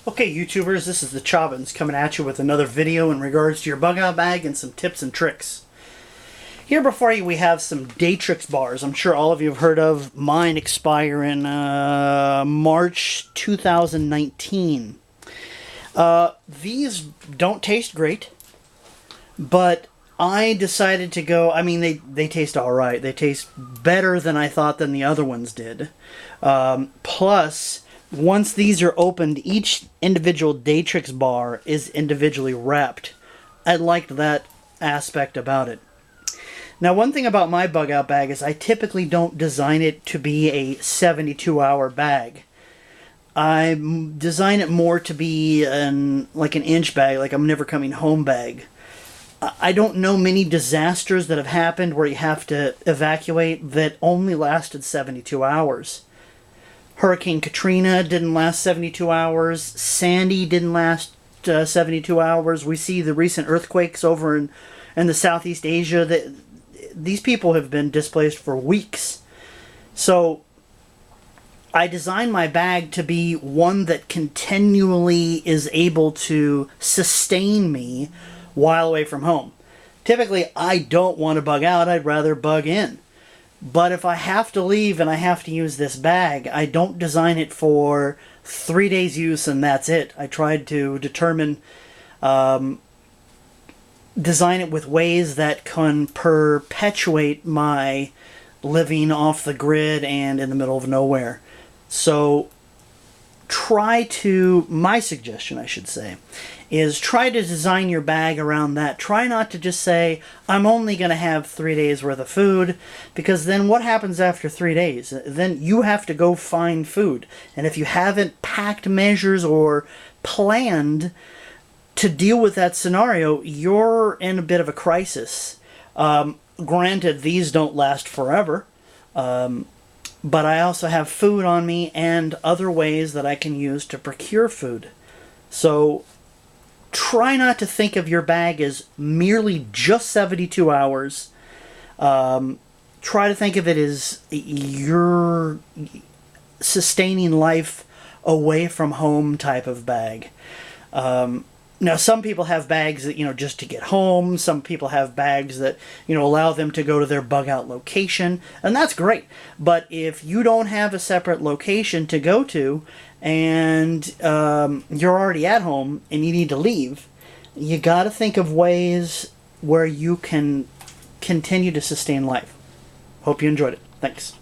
Okay, YouTubers, this is the Chavins coming at you with another video in regards to your bug out bag and some tips and tricks. Here before you we have some Datrix bars. I'm sure all of you have heard of. Mine expire in March 2019. These don't taste great, but I decided to go, I mean, they taste alright. They taste better than I thought than the other ones did. Plus, once these are opened, each individual Datrix bar is individually wrapped. I liked that aspect about it. Now, one thing about my bug out bag is I typically don't design it to be a 72-hour bag. I design it more to be like an inch bag, like I'm never coming home bag. I don't know many disasters that have happened where you have to evacuate that only lasted 72 hours. Hurricane Katrina didn't last 72 hours. Sandy didn't last 72 hours. We see the recent earthquakes over in the Southeast Asia. That these people have been displaced for weeks. So I designed my bag to be one that continually is able to sustain me while away from home. Typically, I don't want to bug out. I'd rather bug in. But if I have to leave and I have to use this bag, I don't design it for 3 days use and that's it. I tried to design it with ways that can perpetuate my living off the grid and in the middle of nowhere. So my suggestion, I should say, is try to design your bag around that. Try not to just say, I'm only going to have 3 days worth of food, because then what happens after 3 days? Then you have to go find food. And if you haven't packed measures or planned to deal with that scenario, you're in a bit of a crisis. Granted, these don't last forever. But I also have food on me and other ways that I can use to procure food. So try not to think of your bag as merely just 72 hours. Try to think of it as your sustaining life away from home type of bag. Now, some people have bags that, just to get home. Some people have bags that, allow them to go to their bug out location. And that's great. But if you don't have a separate location to go to and you're already at home and you need to leave, you got to think of ways where you can continue to sustain life. Hope you enjoyed it. Thanks.